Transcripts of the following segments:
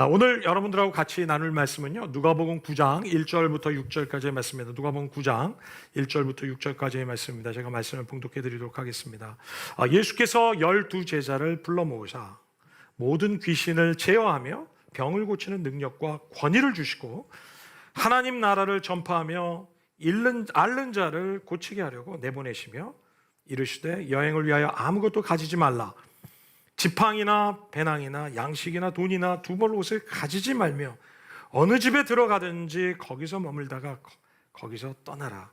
오늘 여러분들하고 같이 나눌 말씀은요, 누가복음 9장 1절부터 6절까지의 말씀입니다. 누가복음 9장 1절부터 6절까지의 말씀입니다. 제가 말씀을 봉독해 드리도록 하겠습니다. 예수께서 12 제자를 불러 모으사 모든 귀신을 제어하며 병을 고치는 능력과 권위를 주시고 하나님 나라를 전파하며 앓는 자를 고치게 하려고 내보내시며 이르시되 여행을 위하여 아무것도 가지지 말라. 지팡이나 배낭이나 양식이나 돈이나 두 벌 옷을 가지지 말며 어느 집에 들어가든지 거기서 머물다가 거기서 떠나라.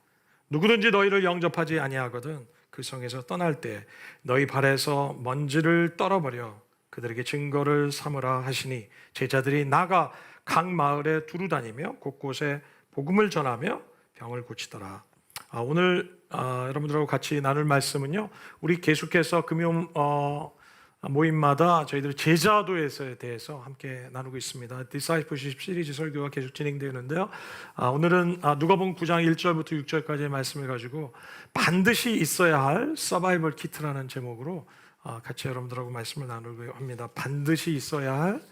누구든지 너희를 영접하지 아니하거든 그 성에서 떠날 때 너희 발에서 먼지를 떨어버려 그들에게 증거를 삼으라 하시니 제자들이 나가 각 마을에 두루 다니며 곳곳에 복음을 전하며 병을 고치더라. 오늘 여러분들하고 같이 나눌 말씀은요, 우리 계속해서 금요 모임마다 저희들 제자도에 대해서 함께 나누고 있습니다. 디사이플십 시리즈 설교가 계속 진행되는데요. 오늘은 누가복음 9장 1절부터 6절까지의 말씀을 가지고 반드시 있어야 할 서바이벌 키트라는 제목으로 같이 여러분들하고 말씀을 나누고 합니다. 반드시 있어야 할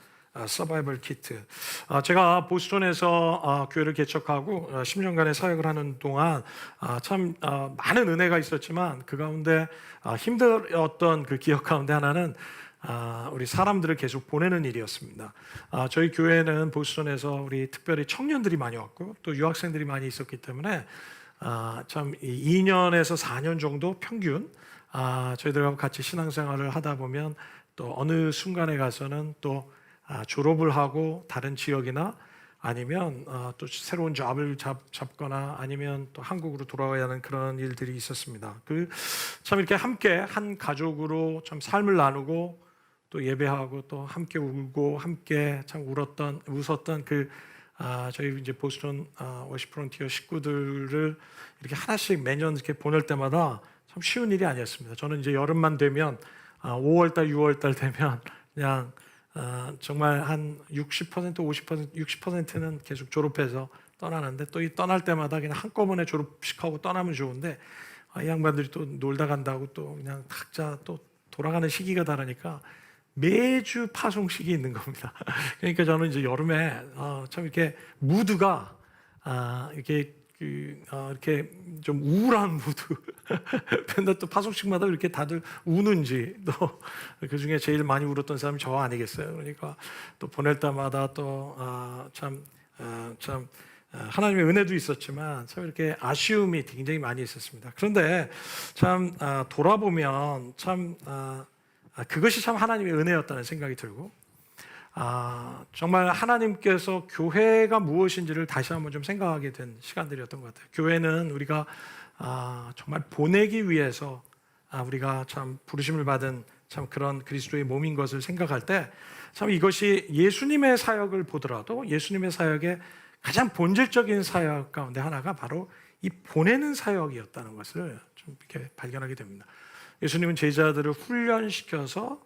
서바이벌 키트. 제가 보스턴에서 교회를 개척하고 10년간의 사역을 하는 동안 참 많은 은혜가 있었지만 그 가운데 힘들었던 그 기억 가운데 하나는 우리 사람들을 계속 보내는 일이었습니다. 저희 교회는 보스턴에서 우리 특별히 청년들이 많이 왔고 또 유학생들이 많이 있었기 때문에 참 2년에서 4년 정도 평균 저희들하고 같이 신앙생활을 하다 보면 또 어느 순간에 가서는 또 졸업을 하고 다른 지역이나 아니면 또 새로운 잡을 잡거나 아니면 또 한국으로 돌아가야 하는 그런 일들이 있었습니다. 참 이렇게 함께 한 가족으로 참 삶을 나누고 또 예배하고 또 함께 울고 함께 참 웃었던 저희 이제 보스턴 워십 프론티어 식구들을 이렇게 하나씩 매년 이렇게 보낼 때마다 참 쉬운 일이 아니었습니다. 저는 이제 여름만 되면 5월달, 6월달 되면 그냥 정말 한 60%, 50%, 60%는 계속 졸업해서 떠나는데 또 이 떠날 때마다 그냥 한꺼번에 졸업식하고 떠나면 좋은데 이 양반들이 또 놀다 간다고 또 그냥 각자 또 돌아가는 시기가 다르니까 매주 파송식이 있는 겁니다. 그러니까 저는 이제 여름에 참 이렇게 무드가 이렇게 좀 우울한 무드. 근데 또 파송식마다 이렇게 다들 우는지 또 그 중에 제일 많이 울었던 사람이 저 아니겠어요? 그러니까 또 보낼 때마다 또 참 하나님의 은혜도 있었지만 참 이렇게 아쉬움이 굉장히 많이 있었습니다. 그런데 참 돌아보면 참 그것이 참 하나님의 은혜였다는 생각이 들고 정말 하나님께서 교회가 무엇인지를 다시 한번 좀 생각하게 된 시간들이었던 것 같아요. 교회는 우리가 정말 보내기 위해서 우리가 참 부르심을 받은 참 그런 그리스도의 몸인 것을 생각할 때 참 이것이 예수님의 사역을 보더라도 예수님의 사역의 가장 본질적인 사역 가운데 하나가 바로 이 보내는 사역이었다는 것을 좀 이렇게 발견하게 됩니다. 예수님은 제자들을 훈련시켜서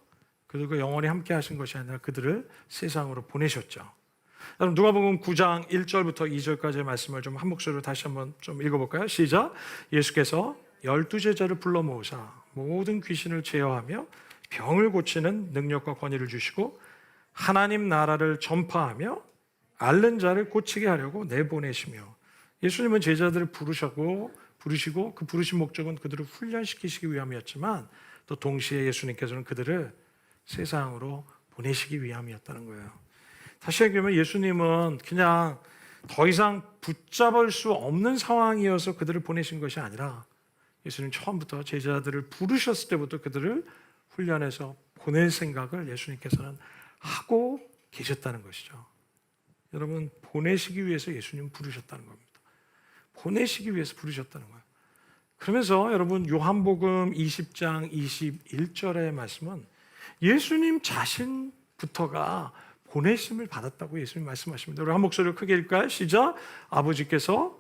그들과 영원히 함께 하신 것이 아니라 그들을 세상으로 보내셨죠. 그럼 누가복음 9장 1절부터 2절까지의 말씀을 좀 한 목소리로 다시 한번 좀 읽어볼까요? 시작. 예수께서 12 제자를 불러 모으사 모든 귀신을 제어하며 병을 고치는 능력과 권위를 주시고 하나님 나라를 전파하며 앓는 자를 고치게 하려고 내보내시며 예수님은 제자들을 부르시고 그 부르신 목적은 그들을 훈련시키시기 위함이었지만 또 동시에 예수님께서는 그들을 세상으로 보내시기 위함이었다는 거예요. 다시 얘기하면 예수님은 그냥 더 이상 붙잡을 수 없는 상황이어서 그들을 보내신 것이 아니라 예수님 처음부터 제자들을 부르셨을 때부터 그들을 훈련해서 보낼 생각을 예수님께서는 하고 계셨다는 것이죠. 여러분, 보내시기 위해서 예수님 부르셨다는 겁니다. 보내시기 위해서 부르셨다는 거예요. 그러면서 여러분 요한복음 20장 21절의 말씀은 예수님 자신부터가 보내심을 받았다고 예수님 말씀하십니다. 우리 한 목소리로 크게 읽을까요? 시작. 아버지께서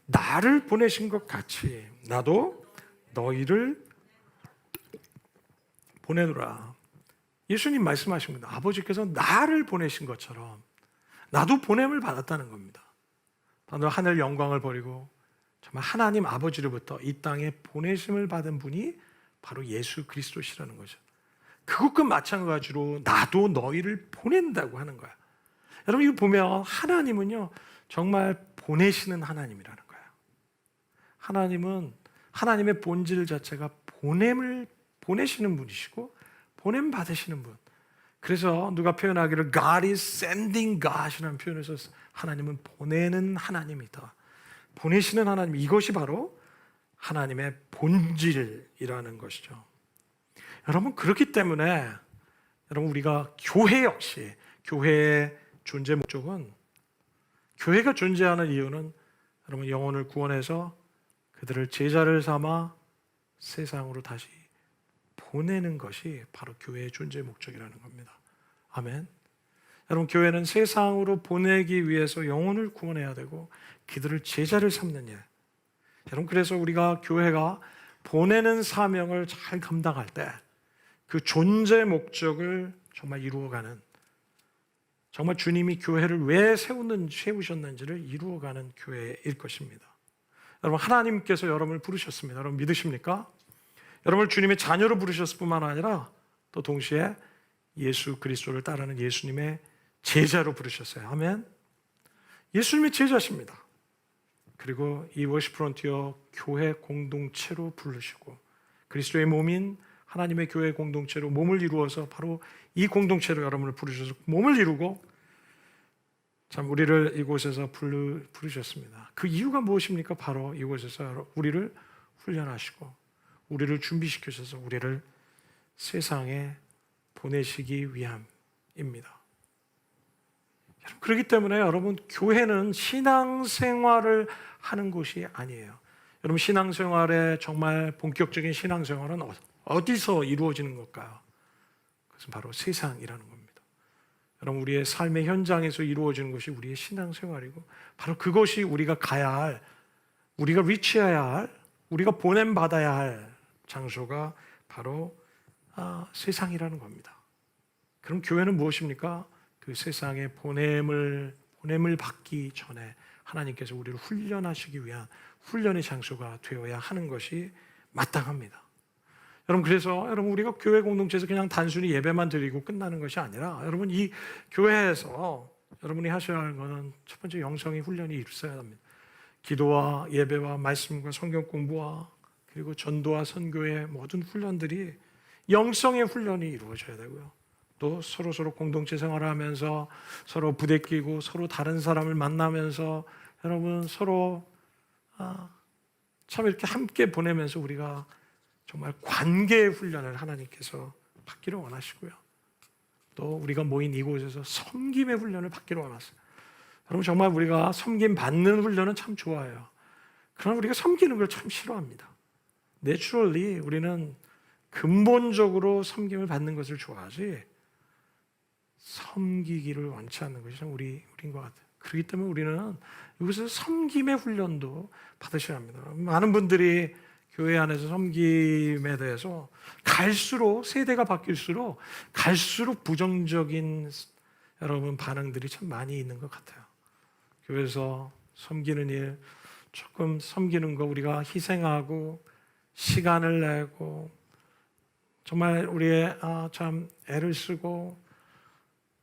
나를 보내신 것 같이 나도 너희를 보내노라. 예수님 말씀하십니다. 아버지께서 나를 보내신 것처럼 나도 보냄을 받았다는 겁니다. 바로 하늘 영광을 버리고 정말 하나님 아버지로부터 이 땅에 보내심을 받은 분이 바로 예수 그리스도시라는 거죠. 그것과 마찬가지로 나도 너희를 보낸다고 하는 거야. 여러분, 이거 보면 하나님은요, 정말 보내시는 하나님이라는 거예요. 하나님은 하나님의 본질 자체가 보내시는 분이시고 보냄 받으시는 분. 그래서 누가 표현하기를 God is sending God이라는 표현을 써서 하나님은 보내는 하나님이다. 보내시는 하나님, 이것이 바로 하나님의 본질이라는 것이죠. 여러분, 그렇기 때문에 여러분, 우리가 교회 역시 교회의 존재 목적은, 교회가 존재하는 이유는 여러분 영혼을 구원해서 그들을 제자를 삼아 세상으로 다시 보내는 것이 바로 교회의 존재 목적이라는 겁니다. 아멘. 여러분, 교회는 세상으로 보내기 위해서 영혼을 구원해야 되고 그들을 제자를 삼는 일. 여러분, 그래서 우리가 교회가 보내는 사명을 잘 감당할 때 그 존재 목적을 정말 이루어가는, 정말 주님이 교회를 왜 세우셨는지를 이루어가는 교회일 것입니다. 여러분, 하나님께서 여러분을 부르셨습니다. 여러분 믿으십니까? 여러분을 주님의 자녀로 부르셨을 뿐만 아니라 또 동시에 예수 그리스도를 따르는 예수님의 제자로 부르셨어요. 아멘. 예수님의 제자십니다. 그리고 이 워십 프론티어 교회 공동체로 부르시고 그리스도의 몸인 하나님의 교회 공동체로 몸을 이루어서 바로 이 공동체로 여러분을 부르셔서 몸을 이루고 참 우리를 이곳에서 부르셨습니다. 그 이유가 무엇입니까? 바로 이곳에서 우리를 훈련하시고 우리를 준비시키셔서 우리를 세상에 보내시기 위함입니다. 그렇기 때문에 여러분, 교회는 신앙생활을 하는 곳이 아니에요. 여러분, 신앙생활의 정말 본격적인 신앙생활은 어디서 이루어지는 걸까요? 그것은 바로 세상이라는 겁니다. 여러분, 우리의 삶의 현장에서 이루어지는 것이 우리의 신앙생활이고 바로 그것이 우리가 가야 할, 우리가 리치해야 할, 우리가 보냄받아야 할 장소가 바로 세상이라는 겁니다. 그럼 교회는 무엇입니까? 그 세상에 보냄을 받기 전에 하나님께서 우리를 훈련하시기 위한 훈련의 장소가 되어야 하는 것이 마땅합니다. 여러분, 그래서 여러분, 우리가 교회 공동체에서 그냥 단순히 예배만 드리고 끝나는 것이 아니라 여러분, 이 교회에서 여러분이 하셔야 하는 것은 첫 번째 영성의 훈련이 있어야 합니다. 기도와 예배와 말씀과 성경 공부와 그리고 전도와 선교의 모든 훈련들이 영성의 훈련이 이루어져야 되고요. 또 서로 공동체 생활을 하면서 서로 부대끼고 서로 다른 사람을 만나면서 여러분 서로 참 이렇게 함께 보내면서 우리가 정말 관계의 훈련을 하나님께서 받기를 원하시고요. 또 우리가 모인 이곳에서 섬김의 훈련을 받기를 원하세요. 여러분, 정말 우리가 섬김 받는 훈련은 참 좋아요. 그러나 우리가 섬기는 걸 참 싫어합니다. 내추럴리 우리는 근본적으로 섬김을 받는 것을 좋아하지 섬기기를 원치 않는 것이 참 우리인 것 같아요. 그렇기 때문에 우리는 여기서 섬김의 훈련도 받으셔야 합니다. 많은 분들이 교회 안에서 섬김에 대해서 갈수록 세대가 바뀔수록 갈수록 부정적인 여러분 반응들이 참 많이 있는 것 같아요. 교회에서 섬기는 일, 조금 섬기는 거 우리가 희생하고 시간을 내고 정말 우리의 참 애를 쓰고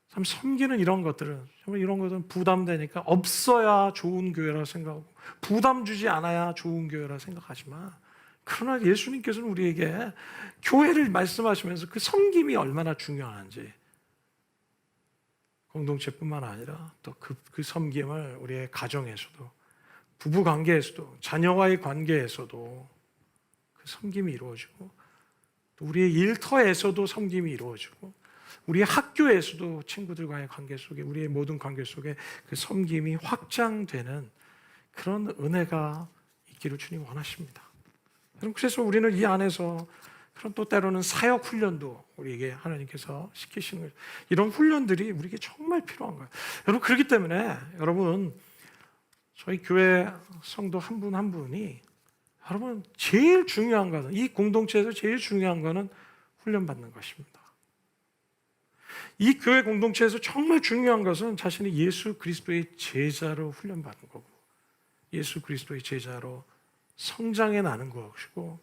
참 섬기는 이런 것들은 정말 이런 것은 부담되니까 없어야 좋은 교회라 생각하고 부담 주지 않아야 좋은 교회라 생각하지만 그러나 예수님께서는 우리에게 교회를 말씀하시면서 그 섬김이 얼마나 중요한지 공동체뿐만 아니라 또 그 섬김을 우리의 가정에서도 부부 관계에서도 자녀와의 관계에서도 그 섬김이 이루어지고 또 우리의 일터에서도 섬김이 이루어지고 우리의 학교에서도 친구들과의 관계 속에 우리의 모든 관계 속에 그 섬김이 확장되는 그런 은혜가 있기를 주님 원하십니다. 그래서 우리는 이 안에서 그런 또 때로는 사역 훈련도 우리에게 하나님께서 시키시는 거예요. 이런 훈련들이 우리에게 정말 필요한 거예요. 여러분, 그렇기 때문에 여러분 저희 교회 성도 한 분 한 분이 여러분 제일 중요한 것은 이 공동체에서 제일 중요한 것은 훈련받는 것입니다. 이 교회 공동체에서 정말 중요한 것은 자신이 예수 그리스도의 제자로 훈련받는 거고 예수 그리스도의 제자로 성장해 나는 것이고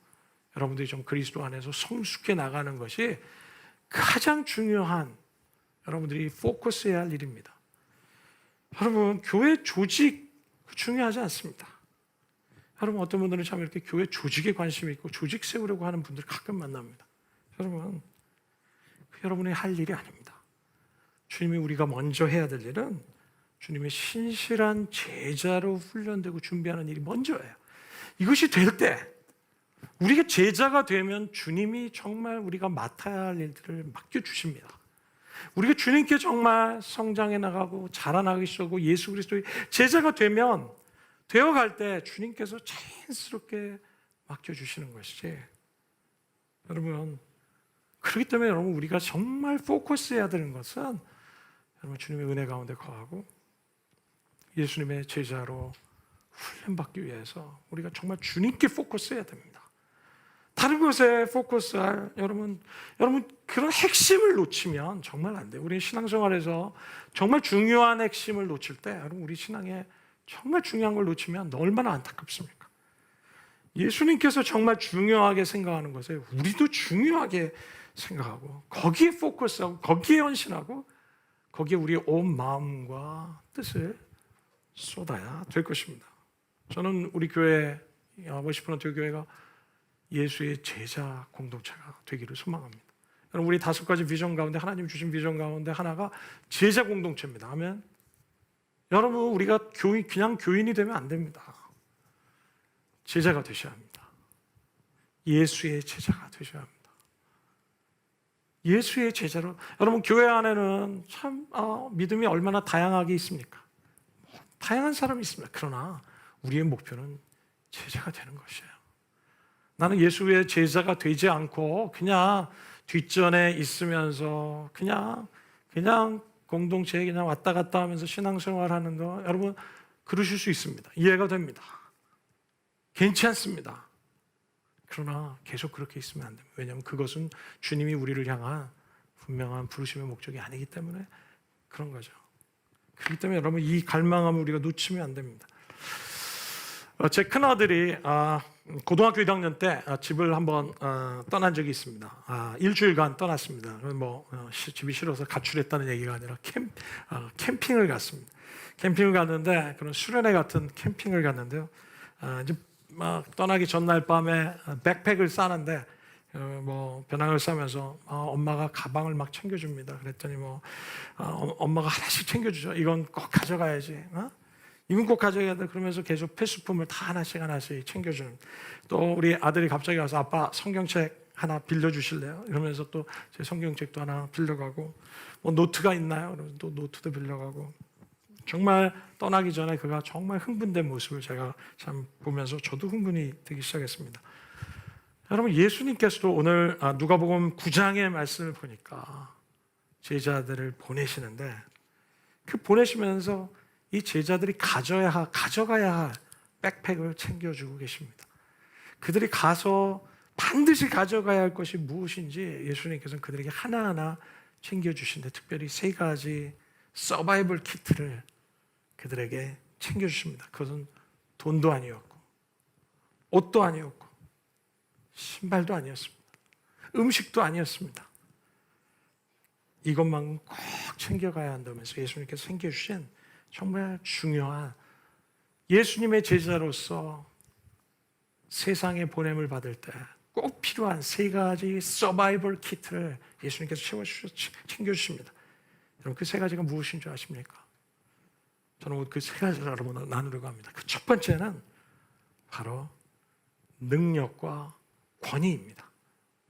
여러분들이 좀 그리스도 안에서 성숙해 나가는 것이 가장 중요한 여러분들이 포커스해야 할 일입니다. 여러분, 교회 조직 중요하지 않습니다. 여러분, 어떤 분들은 참 이렇게 교회 조직에 관심이 있고 조직 세우려고 하는 분들 가끔 만납니다. 여러분, 여러분이 할 일이 아닙니다. 주님이 우리가 먼저 해야 될 일은 주님의 신실한 제자로 훈련되고 준비하는 일이 먼저예요. 이것이 될 때 우리가 제자가 되면 주님이 정말 우리가 맡아야 할 일들을 맡겨주십니다. 우리가 주님께 정말 성장해 나가고 자라나기 시작하고 예수 그리스도의 제자가 되어갈 때 주님께서 자연스럽게 맡겨주시는 것이지. 여러분, 그렇기 때문에 여러분 우리가 정말 포커스해야 되는 것은 여러분 주님의 은혜 가운데 거하고 예수님의 제자로 훈련받기 위해서 우리가 정말 주님께 포커스해야 됩니다. 다른 것에 포커스할 여러분 그런 핵심을 놓치면 정말 안 돼요. 우리 신앙생활에서 정말 중요한 핵심을 놓칠 때 여러분 우리 신앙에 정말 중요한 걸 놓치면 얼마나 안타깝습니까? 예수님께서 정말 중요하게 생각하는 것에 우리도 중요하게 생각하고 거기에 포커스하고 거기에 헌신하고 거기에 우리의 온 마음과 뜻을 쏟아야 될 것입니다. 저는 우리 교회 워시프런트 교회가 예수의 제자 공동체가 되기를 소망합니다. 여러분 우리 5가지 비전 가운데 하나님 주신 비전 가운데 하나가 제자 공동체입니다. 아멘. 여러분 우리가 그냥 교인이 되면 안 됩니다. 제자가 되셔야 합니다. 예수의 제자가 되셔야 합니다. 예수의 제자로 여러분 교회 안에는 참 믿음이 얼마나 다양하게 있습니까? 다양한 사람이 있습니다. 그러나 우리의 목표는 제자가 되는 것이에요. 나는 예수의 제자가 되지 않고 그냥 뒷전에 있으면서 그냥 공동체에 그냥 왔다 갔다 하면서 신앙생활하는 거 여러분 그러실 수 있습니다. 이해가 됩니다. 괜찮습니다. 그러나 계속 그렇게 있으면 안 됩니다. 왜냐하면 그것은 주님이 우리를 향한 분명한 부르심의 목적이 아니기 때문에 그런 거죠. 그렇기 때문에 여러분 이 갈망함을 우리가 놓치면 안 됩니다. 제 큰아들이 고등학교 1학년 때 집을 한번 떠난 적이 있습니다. 일주일간 떠났습니다. 집이 싫어서 가출했다는 얘기가 아니라 캠핑을 갔습니다. 캠핑을 갔는데 그런 수련회 같은 캠핑을 갔는데요. 이제 막 떠나기 전날 밤에 백팩을 싸는데 배낭을 싸면서 엄마가 가방을 막 챙겨줍니다. 그랬더니 엄마가 하나씩 챙겨주죠. 이건 꼭 가져가야지. 이건 꼭 가져가야 돼. 그러면서 계속 필수품을 다 하나씩 챙겨주는. 또 우리 아들이 갑자기 와서 아빠 성경책 하나 빌려주실래요? 이러면서 또 제 성경책도 하나 빌려가고 노트가 있나요? 그러면서 또 노트도 빌려가고 정말 떠나기 전에 그가 정말 흥분된 모습을 제가 참 보면서 저도 흥분이 되기 시작했습니다. 여러분 예수님께서도 오늘 누가복음 9장의 말씀을 보니까 제자들을 보내시는데 그 보내시면서 이 제자들이 가져가야 할 백팩을 챙겨주고 계십니다. 그들이 가서 반드시 가져가야 할 것이 무엇인지 예수님께서는 그들에게 하나하나 챙겨주시는데 특별히 3가지 서바이벌 키트를 그들에게 챙겨주십니다. 그것은 돈도 아니었고 옷도 아니었고 신발도 아니었습니다. 음식도 아니었습니다. 이것만 꼭 챙겨가야 한다면서 예수님께서 챙겨주신 정말 중요한 예수님의 제자로서 세상에 보냄을 받을 때 꼭 필요한 3가지 서바이벌 키트를 예수님께서 챙겨주십니다. 여러분 그 3가지가 무엇인 줄 아십니까? 저는 그 3가지를 여러분과 나누려고 합니다. 그 첫 번째는 바로 능력과 권위입니다.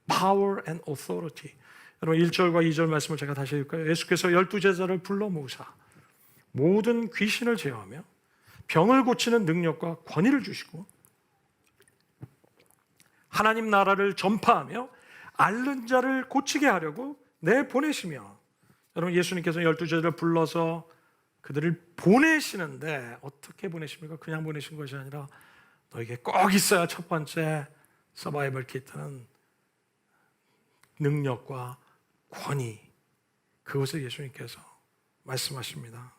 Power and authority. 여러분 1절과 2절 말씀을 제가 다시 읽을까요? 예수께서 12제자를 불러 모으사 모든 귀신을 제어하며 병을 고치는 능력과 권위를 주시고 하나님 나라를 전파하며 앓는 자를 고치게 하려고 내보내시며 여러분 예수님께서 12제자를 불러서 그들을 보내시는데 어떻게 보내십니까? 그냥 보내신 것이 아니라 너에게 꼭 있어야 첫 번째 서바이벌 키트는 능력과 권위 그것을 예수님께서 말씀하십니다.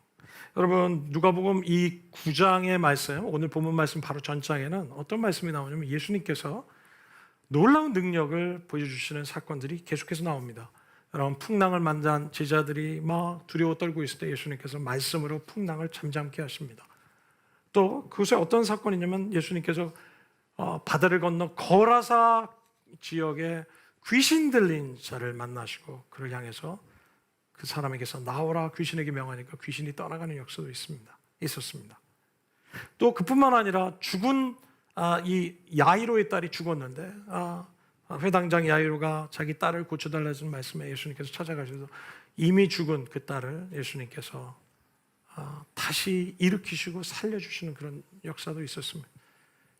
여러분 누가복음 이 9장의 말씀 오늘 본문 말씀 바로 전장에는 어떤 말씀이 나오냐면 예수님께서 놀라운 능력을 보여주시는 사건들이 계속해서 나옵니다. 여러분, 풍랑을 만난 제자들이 막 두려워 떨고 있을 때 예수님께서 말씀으로 풍랑을 잠잠케 하십니다. 또 그곳에 어떤 사건이 있냐면 예수님께서 바다를 건너 거라사 지역에 귀신 들린 자를 만나시고 그를 향해서 그 사람에게서 나오라 귀신에게 명하니까 귀신이 떠나가는 역사도 있었습니다. 또 그뿐만 아니라 죽은 이 야이로의 딸이 죽었는데 회당장 야이로가 자기 딸을 고쳐달라는 말씀에 예수님께서 찾아가셔서 이미 죽은 그 딸을 예수님께서 다시 일으키시고 살려주시는 그런 역사도 있었습니다.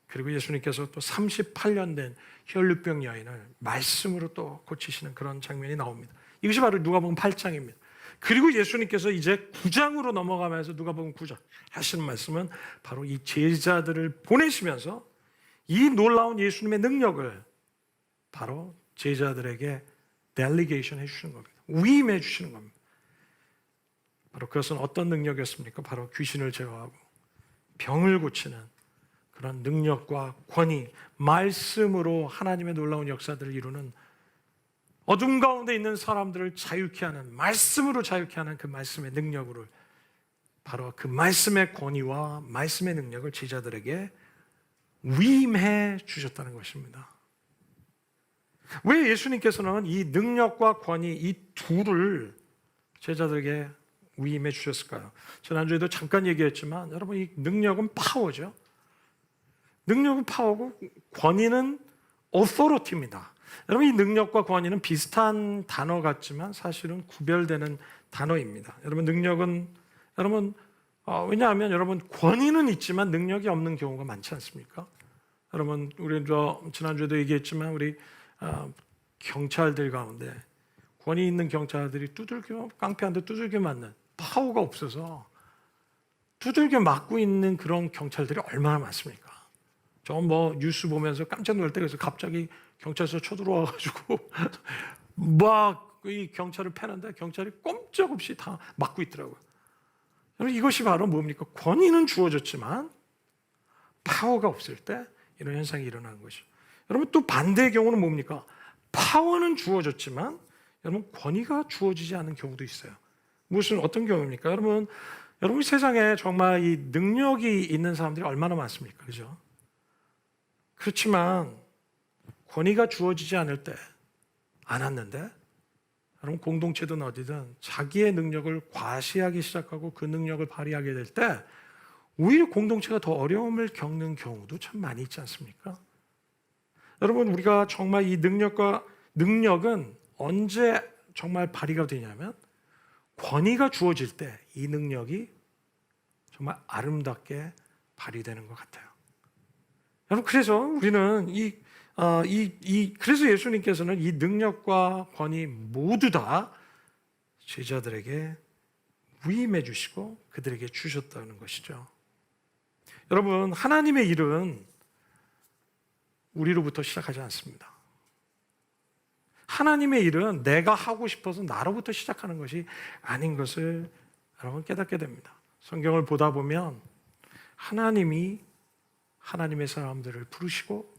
그리고 예수님께서 또 38년 된 혈루병 여인을 말씀으로 또 고치시는 그런 장면이 나옵니다. 이것이 바로 누가복음 8장입니다. 그리고 예수님께서 이제 9장으로 넘어가면서 누가복음 9장 하시는 말씀은 바로 이 제자들을 보내시면서 이 놀라운 예수님의 능력을 바로 제자들에게 델리게이션 해주시는 겁니다. 위임해 주시는 겁니다. 바로 그것은 어떤 능력이었습니까? 바로 귀신을 제어하고 병을 고치는 그런 능력과 권위, 말씀으로 하나님의 놀라운 역사들을 이루는 어둠 가운데 있는 사람들을 자유케 하는, 말씀으로 자유케 하는 그 말씀의 능력으로 바로 그 말씀의 권위와 말씀의 능력을 제자들에게 위임해 주셨다는 것입니다. 왜 예수님께서는 이 능력과 권위 이 둘을 제자들에게 위임해 주셨을까요? 지난주에도 잠깐 얘기했지만 여러분, 이 능력은 파워죠. 능력은 파워고 권위는 authority입니다. 여러분, 이 능력과 권위는 비슷한 단어 같지만 사실은 구별되는 단어입니다. 여러분, 능력은 왜냐하면 여러분 권위는 있지만 능력이 없는 경우가 많지 않습니까? 여러분, 우리 지난주에도 얘기했지만 우리 경찰들 가운데 권위 있는 경찰들이 깡패한테 두들겨 맞는 파워가 없어서 두들겨 맞고 있는 그런 경찰들이 얼마나 많습니까? 저 뉴스 보면서 깜짝 놀랄 때가 있어요. 갑자기 경찰서 쳐들어와가지고 막 이 경찰을 패는데 경찰이 꼼짝없이 다 맞고 있더라고요. 여러분, 이것이 바로 뭡니까? 권위는 주어졌지만 파워가 없을 때 이런 현상이 일어나는 것이죠. 여러분, 또 반대의 경우는 뭡니까? 파워는 주어졌지만 여러분 권위가 주어지지 않은 경우도 있어요. 어떤 경우입니까? 여러분 세상에 정말 이 능력이 있는 사람들이 얼마나 많습니까? 그죠? 그렇지만 권위가 주어지지 않았는데 여러분, 공동체든 어디든 자기의 능력을 과시하기 시작하고 그 능력을 발휘하게 될 때 오히려 공동체가 더 어려움을 겪는 경우도 참 많이 있지 않습니까? 여러분, 우리가 정말 이 능력은 언제 정말 발휘가 되냐면 권위가 주어질 때 이 능력이 정말 아름답게 발휘되는 것 같아요. 여러분, 그래서 우리는 그래서 예수님께서는 이 능력과 권위 모두 다 제자들에게 위임해 주시고 그들에게 주셨다는 것이죠. 여러분, 하나님의 일은 우리로부터 시작하지 않습니다. 하나님의 일은 내가 하고 싶어서 나로부터 시작하는 것이 아닌 것을 여러분 깨닫게 됩니다. 성경을 보다 보면 하나님이 하나님의 사람들을 부르시고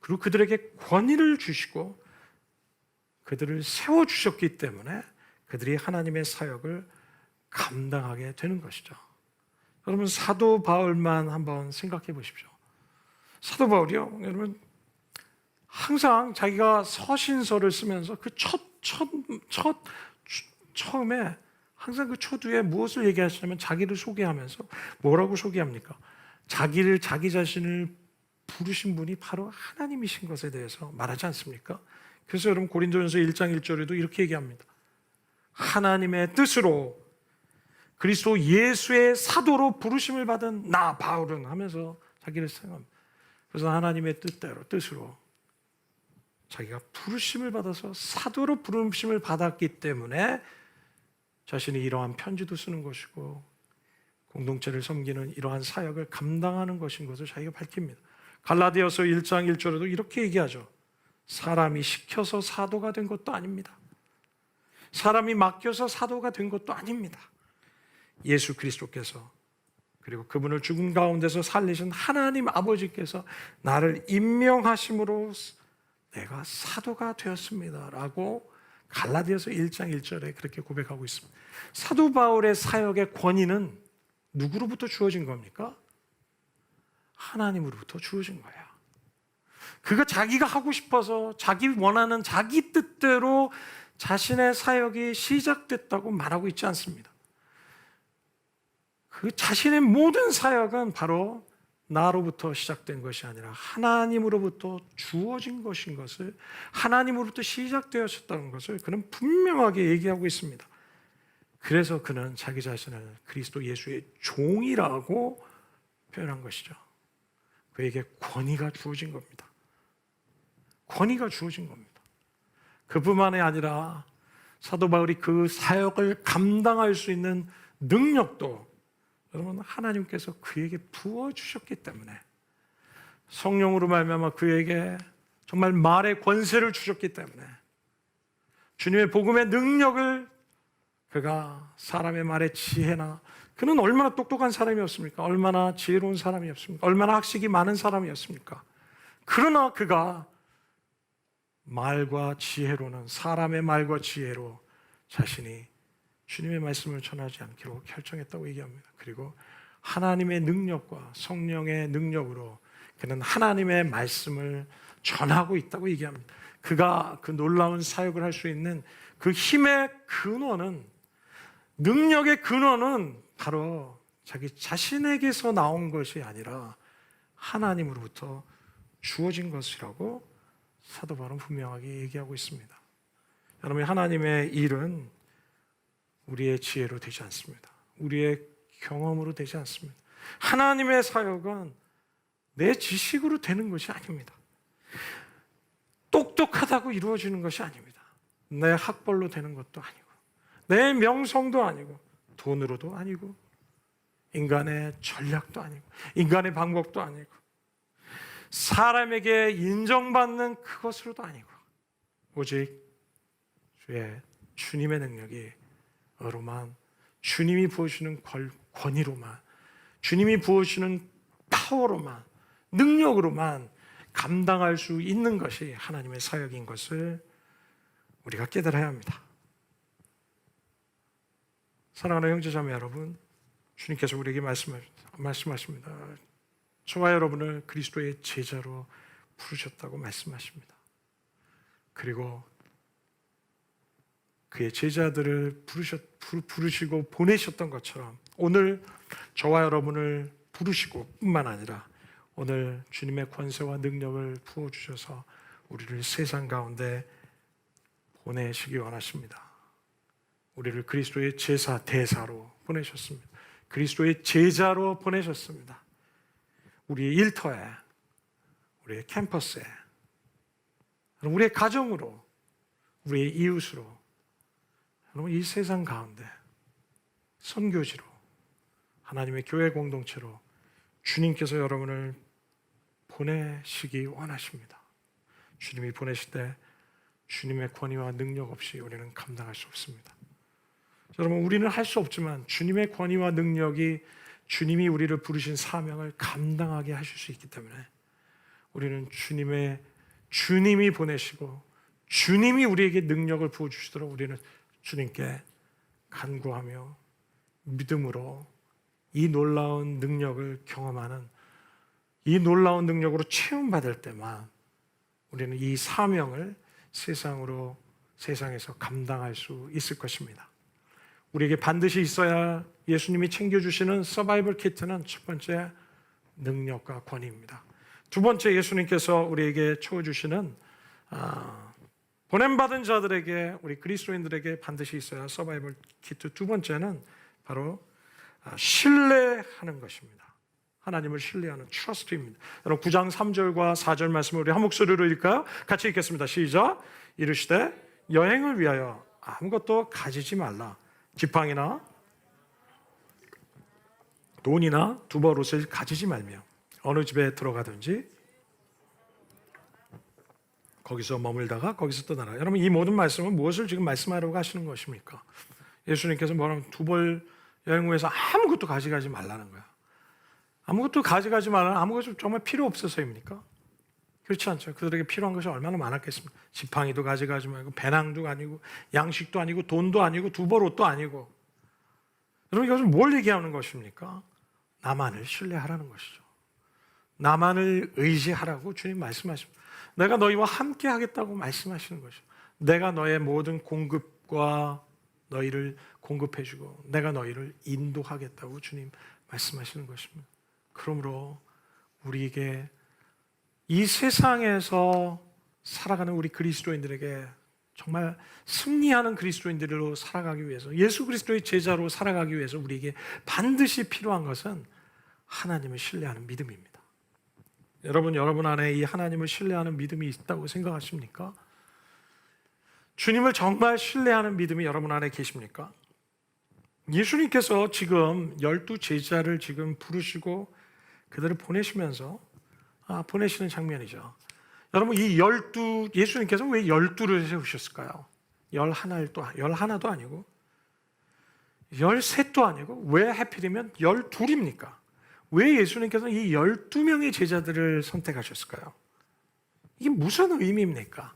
그리고 그들에게 권위를 주시고 그들을 세워주셨기 때문에 그들이 하나님의 사역을 감당하게 되는 것이죠. 여러분, 사도 바울만 한번 생각해 보십시오. 사도 바울이요, 여러분, 항상 자기가 서신서를 쓰면서 그 처음에 항상 그 초두에 무엇을 얘기하시냐면 자기를 소개하면서 뭐라고 소개합니까? 자기 자신을 부르신 분이 바로 하나님이신 것에 대해서 말하지 않습니까? 그래서 여러분, 고린도전서 1장 1절에도 이렇게 얘기합니다. 하나님의 뜻으로 그리스도 예수의 사도로 부르심을 받은 나 바울은 하면서 자기를 생각합니다. 그래서 하나님의 뜻으로 자기가 부르심을 받아서 사도로 부르심을 받았기 때문에 자신이 이러한 편지도 쓰는 것이고 공동체를 섬기는 이러한 사역을 감당하는 것인 것을 자기가 밝힙니다. 갈라디아서 1장 1절에도 이렇게 얘기하죠. 사람이 시켜서 사도가 된 것도 아닙니다. 사람이 맡겨서 사도가 된 것도 아닙니다. 예수 그리스도께서 그리고 그분을 죽음 가운데서 살리신 하나님 아버지께서 나를 임명하심으로 내가 사도가 되었습니다 라고 갈라디아서 1장 1절에 그렇게 고백하고 있습니다. 사도 바울의 사역의 권위는 누구로부터 주어진 겁니까? 하나님으로부터 주어진 거야. 그가 자기가 하고 싶어서 자기 원하는 자기 뜻대로 자신의 사역이 시작됐다고 말하고 있지 않습니다. 그 자신의 모든 사역은 바로 나로부터 시작된 것이 아니라 하나님으로부터 주어진 것인 것을, 하나님으로부터 시작되었다는 것을 그는 분명하게 얘기하고 있습니다. 그래서 그는 자기 자신을 그리스도 예수의 종이라고 표현한 것이죠. 그에게 권위가 주어진 겁니다. 권위가 주어진 겁니다. 그뿐만이 아니라 사도 바울이 그 사역을 감당할 수 있는 능력도 여러분 하나님께서 그에게 부어주셨기 때문에, 성령으로 말미암아 그에게 정말 말의 권세를 주셨기 때문에, 주님의 복음의 능력을, 그가 사람의 말의 지혜나, 그는 얼마나 똑똑한 사람이었습니까? 얼마나 지혜로운 사람이었습니까? 얼마나 학식이 많은 사람이었습니까? 그러나 그가 말과 지혜로는, 사람의 말과 지혜로 자신이 주님의 말씀을 전하지 않기로 결정했다고 얘기합니다. 그리고 하나님의 능력과 성령의 능력으로 그는 하나님의 말씀을 전하고 있다고 얘기합니다. 그가 그 놀라운 사역을 할 수 있는 그 힘의 근원은, 능력의 근원은 바로 자기 자신에게서 나온 것이 아니라 하나님으로부터 주어진 것이라고 사도 바울은 분명하게 얘기하고 있습니다. 여러분, 하나님의 일은 우리의 지혜로 되지 않습니다. 우리의 경험으로 되지 않습니다. 하나님의 사역은 내 지식으로 되는 것이 아닙니다. 똑똑하다고 이루어지는 것이 아닙니다. 내 학벌로 되는 것도 아니고, 내 명성도 아니고, 돈으로도 아니고, 인간의 전략도 아니고, 인간의 방법도 아니고, 사람에게 인정받는 그것으로도 아니고, 오직 주님의 능력이 어로만, 주님이 부어주는 권위로만, 주님이 부어주는 파워로만, 능력으로만 감당할 수 있는 것이 하나님의 사역인 것을 우리가 깨달아야 합니다. 사랑하는 형제자매 여러분, 주님께서 우리에게 말씀하십니다. 저와 여러분을 그리스도의 제자로 부르셨다고 말씀하십니다. 그리고 그의 제자들을 부르시고 보내셨던 것처럼 오늘 저와 여러분을 부르시고 뿐만 아니라 오늘 주님의 권세와 능력을 부어주셔서 우리를 세상 가운데 보내시기 원하십니다. 우리를 그리스도의 제사, 대사로 보내셨습니다. 그리스도의 제자로 보내셨습니다. 우리의 일터에, 우리의 캠퍼스에, 우리의 가정으로, 우리의 이웃으로, 이 세상 가운데 선교지로, 하나님의 교회 공동체로 주님께서 여러분을 보내시기 원하십니다. 주님이 보내실 때 주님의 권위와 능력 없이 우리는 감당할 수 없습니다. 여러분, 우리는 할 수 없지만 주님의 권위와 능력이 주님이 우리를 부르신 사명을 감당하게 하실 수 있기 때문에 우리는 주님이 보내시고 주님이 우리에게 능력을 부어주시도록 우리는 주님께 간구하며 믿음으로 이 놀라운 능력을 경험하는, 이 놀라운 능력으로 체험받을 때만 우리는 이 사명을 세상에서 감당할 수 있을 것입니다. 우리에게 반드시 있어야 예수님이 챙겨주시는 서바이벌 키트는 첫 번째 능력과 권위입니다. 두 번째, 예수님께서 우리에게 채워주시는 보냄받은 자들에게, 우리 그리스도인들에게 반드시 있어야 서바이벌 키트 두 번째는 바로 신뢰하는 것입니다. 하나님을 신뢰하는 트러스트입니다. 여러분, 9장 3절과 4절 말씀을 우리 한 목소리로 읽을까요? 같이 읽겠습니다. 시작. 이르시되 여행을 위하여 아무것도 가지지 말라. 지팡이나 돈이나 두벌 옷을 가지지 말며 어느 집에 들어가든지 거기서 머물다가 거기서 떠나라. 여러분, 이 모든 말씀은 무엇을 지금 말씀하려고 하시는 것입니까? 예수님께서 뭐라면 두벌 여행 후에서 아무것도 가져가지 말라는 거야. 아무것도 가져가지 말라는, 아무것도 정말 필요 없어서입니까? 그렇지 않죠. 그들에게 필요한 것이 얼마나 많았겠습니까? 지팡이도 가져가지 말고 배낭도 아니고 양식도 아니고 돈도 아니고 두벌 옷도 아니고. 여러분 이것은 뭘 얘기하는 것입니까? 나만을 신뢰하라는 것이죠. 나만을 의지하라고 주님 말씀하십니다. 내가 너희와 함께 하겠다고 말씀하시는 것이죠. 내가 너의 모든 공급과 너희를 공급해주고 내가 너희를 인도하겠다고 주님 말씀하시는 것입니다. 그러므로 우리에게 이 세상에서 살아가는 우리 그리스도인들에게 정말 승리하는 그리스도인들로 살아가기 위해서, 예수 그리스도의 제자로 살아가기 위해서 우리에게 반드시 필요한 것은 하나님을 신뢰하는 믿음입니다. 여러분 안에 이 하나님을 신뢰하는 믿음이 있다고 생각하십니까? 주님을 정말 신뢰하는 믿음이 여러분 안에 계십니까? 예수님께서 지금 12 제자를 지금 부르시고 그들을 보내시면서 보내시는 장면이죠. 여러분 이 12, 예수님께서 왜 12를 세우셨을까요? 11도 아니고 13도 아니고 왜 하필이면 12입니까? 왜 예수님께서 이 12명의 제자들을 선택하셨을까요? 이게 무슨 의미입니까?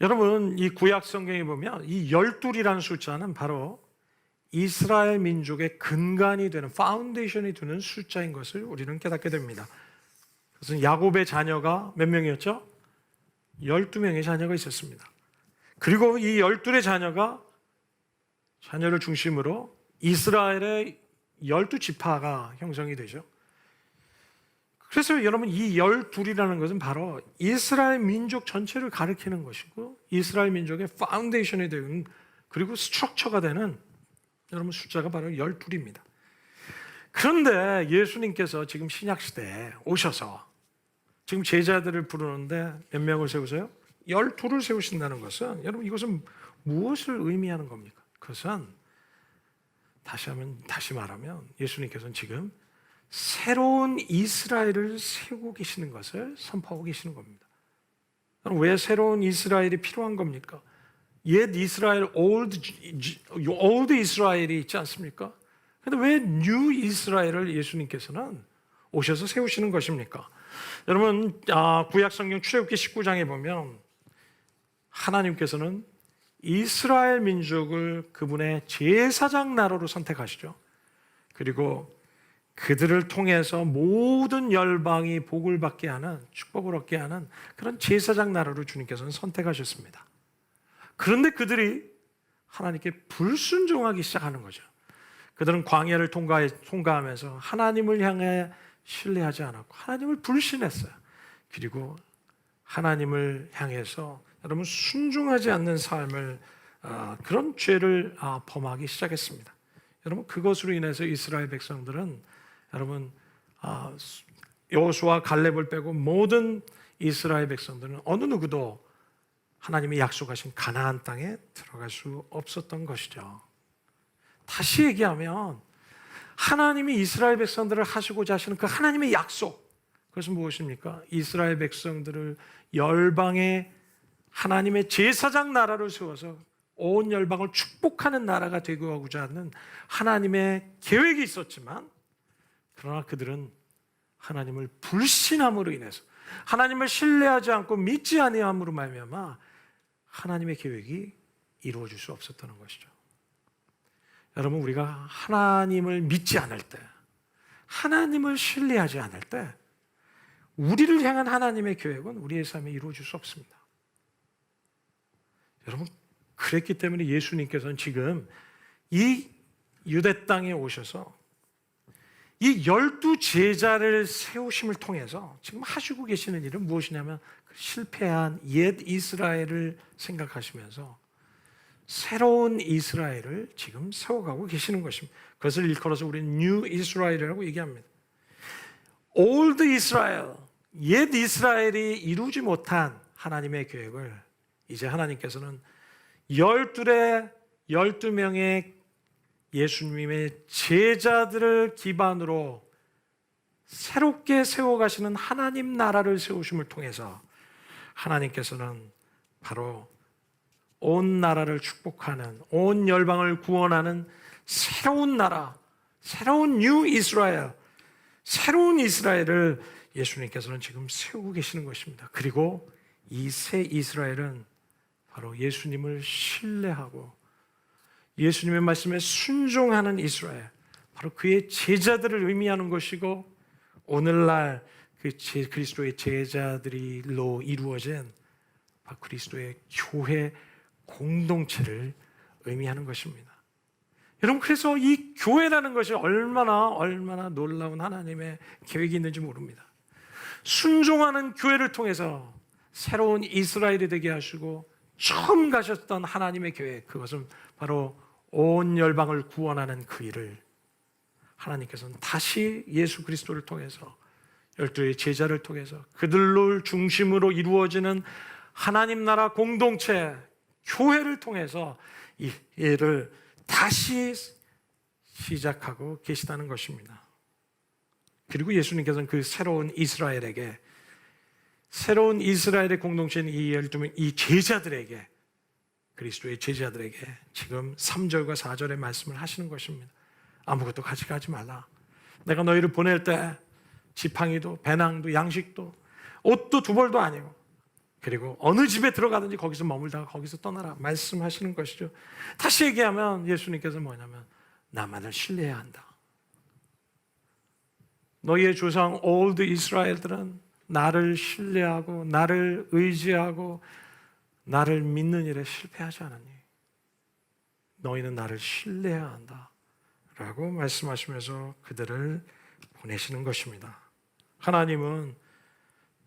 여러분 이 구약 성경에 보면 이 12이라는 숫자는 바로 이스라엘 민족의 근간이 되는, 파운데이션이 되는 숫자인 것을 우리는 깨닫게 됩니다. 그래서 야곱의 자녀가 몇 명이었죠? 12명의 자녀가 있었습니다. 그리고 이 12의 자녀를 중심으로 이스라엘의 12지파가 형성이 되죠. 그래서 여러분 이 12이라는 것은 바로 이스라엘 민족 전체를 가리키는 것이고 이스라엘 민족의 파운데이션이 되는, 그리고 스트럭처가 되는 여러분 숫자가 바로 12입니다. 그런데 예수님께서 지금 신약시대에 오셔서 지금 제자들을 부르는데 몇 명을 세우세요? 12를 세우신다는 것은, 여러분 이것은 무엇을 의미하는 겁니까? 그것은 다시 말하면 예수님께서는 지금 새로운 이스라엘을 세우고 계시는 것을 선포하고 계시는 겁니다. 왜 새로운 이스라엘이 필요한 겁니까? 옛 이스라엘, old 이스라엘이 있지 않습니까? 그런데 왜 new 이스라엘을 예수님께서는 오셔서 세우시는 것입니까? 여러분 구약 성경 출애굽기 19장에 보면 하나님께서는 이스라엘 민족을 그분의 제사장 나라로 선택하시죠. 그리고 그들을 통해서 모든 열방이 복을 받게 하는, 축복을 얻게 하는 그런 제사장 나라로 주님께서는 선택하셨습니다. 그런데 그들이 하나님께 불순종하기 시작하는 거죠. 그들은 광야를 통과하면서 하나님을 향해 신뢰하지 않았고 하나님을 불신했어요. 그리고 하나님을 향해서 여러분 순종하지 않는 삶을, 그런 죄를 범하기 시작했습니다. 여러분 그것으로 인해서 이스라엘 백성들은 여러분 여호수아 갈렙을 빼고 모든 이스라엘 백성들은 어느 누구도 하나님이 약속하신 가나안 땅에 들어갈 수 없었던 것이죠. 다시 얘기하면 하나님이 이스라엘 백성들을 하시고자 하시는 그 하나님의 약속, 그것은 무엇입니까? 이스라엘 백성들을 열방의 하나님의 제사장 나라를 세워서 온 열방을 축복하는 나라가 되고자 하는 하나님의 계획이 있었지만, 그러나 그들은 하나님을 불신함으로 인해서, 하나님을 신뢰하지 않고 믿지 아니함으로 말미암아 하나님의 계획이 이루어질 수 없었다는 것이죠. 여러분 우리가 하나님을 믿지 않을 때, 하나님을 신뢰하지 않을 때 우리를 향한 하나님의 계획은 우리의 삶에 이루어질 수 없습니다. 여러분 그랬기 때문에 예수님께서는 지금 이 유대 땅에 오셔서 이 12 제자를 세우심을 통해서 지금 하시고 계시는 일은 무엇이냐면 실패한 옛 이스라엘을 생각하시면서 새로운 이스라엘을 지금 세워가고 계시는 것입니다. 그것을 일컬어서 우리는 New Israel이라고 얘기합니다. Old Israel, 옛 이스라엘이 이루지 못한 하나님의 계획을 이제 하나님께서는 12명의 예수님의 제자들을 기반으로 새롭게 세워가시는 하나님 나라를 세우심을 통해서 하나님께서는 바로 온 나라를 축복하는, 온 열방을 구원하는 새로운 나라, 새로운 뉴 이스라엘, 새로운 이스라엘을 예수님께서는 지금 세우고 계시는 것입니다. 그리고 이 새 이스라엘은 바로 예수님을 신뢰하고 예수님의 말씀에 순종하는 이스라엘, 바로 그의 제자들을 의미하는 것이고, 오늘날 그 그리스도의 제자들로 이루어진 바로 그리스도의 교회 공동체를 의미하는 것입니다. 여러분, 그래서 이 교회라는 것이 얼마나 놀라운 하나님의 계획이 있는지 모릅니다. 순종하는 교회를 통해서 새로운 이스라엘이 되게 하시고 처음 가셨던 하나님의 계획, 그것은 바로 온 열방을 구원하는 그 일을 하나님께서는 다시 예수 그리스도를 통해서 12의 제자를 통해서 그들을 중심으로 이루어지는 하나님 나라 공동체 교회를 통해서 이 일을 다시 시작하고 계시다는 것입니다. 그리고 예수님께서는 그 새로운 이스라엘의 공동체인 이 제자들에게, 그리스도의 제자들에게 지금 3절과 4절의 말씀을 하시는 것입니다. 아무것도 가져가지 말라. 내가 너희를 보낼 때 지팡이도 배낭도 양식도 옷도 두 벌도 아니고, 그리고 어느 집에 들어가든지 거기서 머물다가 거기서 떠나라 말씀하시는 것이죠. 다시 얘기하면 예수님께서 뭐냐면 나만을 신뢰해야 한다. 너희의 조상 올드 이스라엘들은 나를 신뢰하고 나를 의지하고 나를 믿는 일에 실패하지 않았니? 너희는 나를 신뢰해야 한다 라고 말씀하시면서 그들을 보내시는 것입니다. 하나님은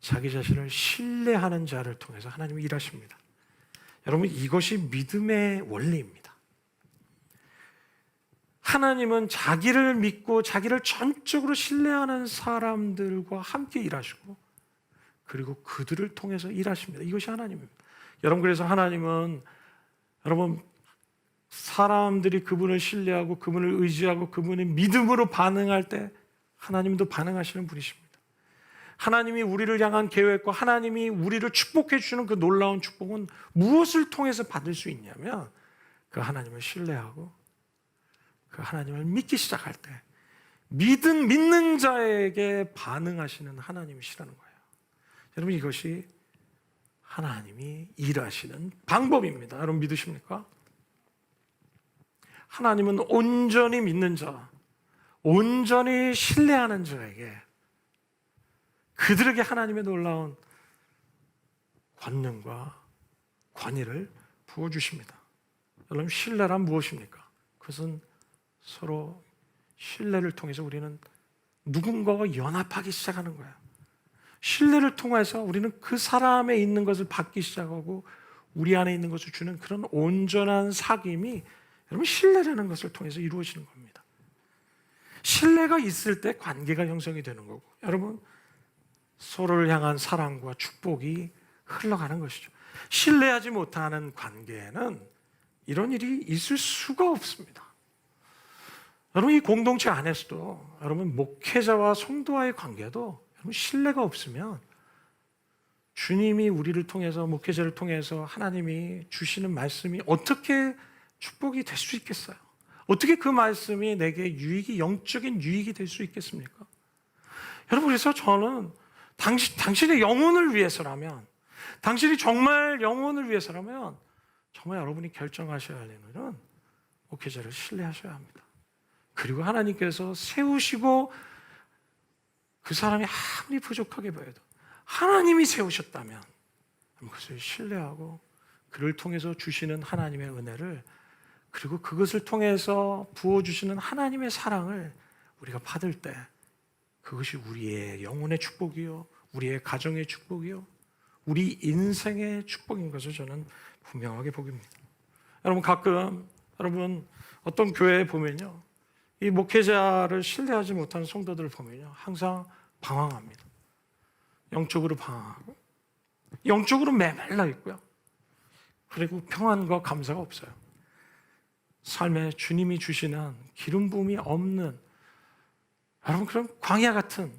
자기 자신을 신뢰하는 자를 통해서 하나님이 일하십니다. 여러분, 이것이 믿음의 원리입니다. 하나님은 자기를 믿고 자기를 전적으로 신뢰하는 사람들과 함께 일하시고, 그리고 그들을 통해서 일하십니다. 이것이 하나님입니다. 여러분, 그래서 하나님은 사람들이 그분을 신뢰하고 그분을 의지하고 그분의 믿음으로 반응할 때 하나님도 반응하시는 분이십니다. 하나님이 우리를 향한 계획과 하나님이 우리를 축복해 주시는 그 놀라운 축복은 무엇을 통해서 받을 수 있냐면, 그 하나님을 신뢰하고 그 하나님을 믿기 시작할 때 믿는 자에게 반응하시는 하나님이시라는 거예요. 여러분, 이것이 하나님이 일하시는 방법입니다. 여러분, 믿으십니까? 하나님은 온전히 믿는 자, 온전히 신뢰하는 자에게, 그들에게 하나님의 놀라운 권능과 권위를 부어주십니다. 여러분, 신뢰란 무엇입니까? 그것은 서로 신뢰를 통해서 우리는 누군가와 연합하기 시작하는 거예요. 신뢰를 통해서 우리는 그 사람에 있는 것을 받기 시작하고 우리 안에 있는 것을 주는 그런 온전한 사귐이 여러분 신뢰라는 것을 통해서 이루어지는 겁니다. 신뢰가 있을 때 관계가 형성이 되는 거고, 여러분 서로를 향한 사랑과 축복이 흘러가는 것이죠. 신뢰하지 못하는 관계에는 이런 일이 있을 수가 없습니다. 여러분, 이 공동체 안에서도 여러분 목회자와 성도와의 관계도 여러분 신뢰가 없으면 주님이 우리를 통해서, 목회자를 통해서 하나님이 주시는 말씀이 어떻게 축복이 될 수 있겠어요? 어떻게 그 말씀이 내게 영적인 유익이 될 수 있겠습니까? 여러분, 그래서 저는 당신의 영혼을 위해서라면, 당신이 정말 영혼을 위해서라면 정말 여러분이 결정하셔야 할 일은 목회자를 신뢰하셔야 합니다. 그리고 하나님께서 세우시고 그 사람이 아무리 부족하게 보여도 하나님이 세우셨다면 그것을 신뢰하고 그를 통해서 주시는 하나님의 은혜를, 그리고 그것을 통해서 부어주시는 하나님의 사랑을 우리가 받을 때 그것이 우리의 영혼의 축복이요, 우리의 가정의 축복이요, 우리 인생의 축복인 것을 저는 분명하게 보입니다. 여러분, 가끔 어떤 교회에 보면요, 이 목회자를 신뢰하지 못하는 성도들을 보면요, 항상 방황합니다. 영적으로 방황하고 영적으로 메말라 있고요, 그리고 평안과 감사가 없어요. 삶에 주님이 주시는 기름 부음이 없는 여러분 그런 광야 같은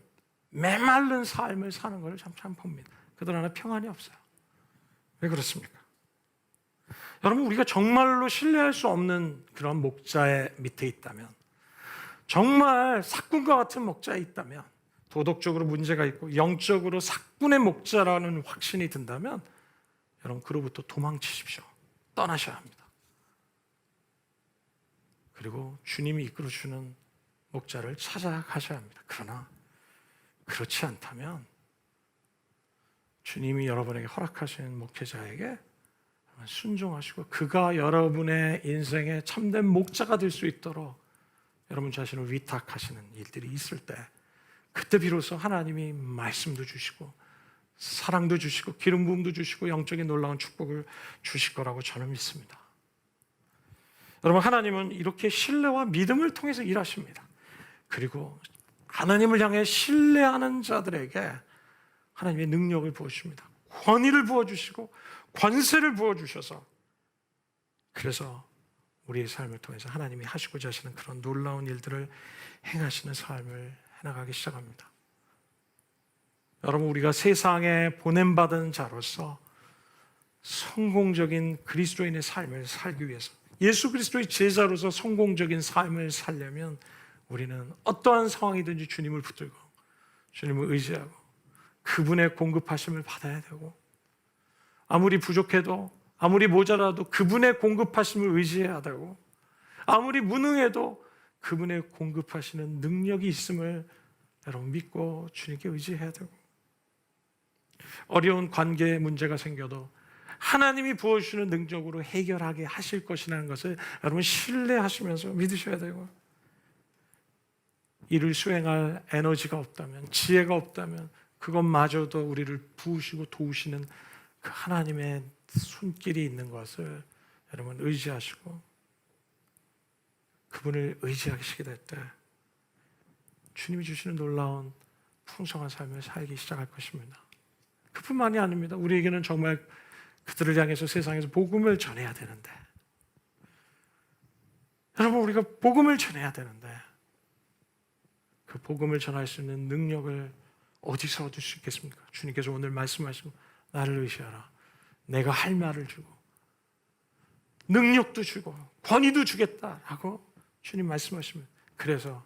메마른 삶을 사는 것을 참 봅니다. 그들 안에 평안이 없어요. 왜 그렇습니까? 여러분, 우리가 정말로 신뢰할 수 없는 그런 목자의 밑에 있다면, 정말 사꾼과 같은 목자에 있다면, 도덕적으로 문제가 있고 영적으로 사꾼의 목자라는 확신이 든다면 여러분 그로부터 도망치십시오. 떠나셔야 합니다. 그리고 주님이 이끌어주는 목자를 찾아가셔야 합니다. 그러나 그렇지 않다면 주님이 여러분에게 허락하신 목회자에게 순종하시고 그가 여러분의 인생의 참된 목자가 될 수 있도록 여러분 자신을 위탁하시는 일들이 있을 때 그때 비로소 하나님이 말씀도 주시고 사랑도 주시고 기름 부음도 주시고 영적인 놀라운 축복을 주실 거라고 저는 믿습니다. 여러분 하나님은 이렇게 신뢰와 믿음을 통해서 일하십니다. 그리고 하나님을 향해 신뢰하는 자들에게 하나님의 능력을 부어주십니다. 권위를 부어주시고 권세를 부어주셔서 그래서 우리의 삶을 통해서 하나님이 하시고자 하시는 그런 놀라운 일들을 행하시는 삶을 해나가기 시작합니다. 여러분 우리가 세상에 보냄받은 자로서 성공적인 그리스도인의 삶을 살기 위해서 예수 그리스도의 제자로서 성공적인 삶을 살려면 우리는 어떠한 상황이든지 주님을 붙들고 주님을 의지하고 그분의 공급하심을 받아야 되고 아무리 부족해도 아무리 모자라도 그분의 공급하심을 의지해야 되고 아무리 무능해도 그분의 공급하시는 능력이 있음을 여러분 믿고 주님께 의지해야 되고 어려운 관계에 문제가 생겨도 하나님이 부어주시는 능력으로 해결하게 하실 것이라는 것을 여러분 신뢰하시면서 믿으셔야 되고 이를 수행할 에너지가 없다면 지혜가 없다면 그것마저도 우리를 부으시고 도우시는 그 하나님의 손길이 있는 것을 여러분 의지하시고 그분을 의지하시게 될 때 주님이 주시는 놀라운 풍성한 삶을 살기 시작할 것입니다. 그뿐만이 아닙니다. 우리에게는 정말 그들을 향해서 세상에서 복음을 전해야 되는데 여러분 우리가 복음을 전해야 되는데 그 복음을 전할 수 있는 능력을 어디서 얻을 수 있겠습니까? 주님께서 오늘 말씀하시고 나를 의지하라. 내가 할 말을 주고 능력도 주고 권위도 주겠다라고 주님 말씀하시면 그래서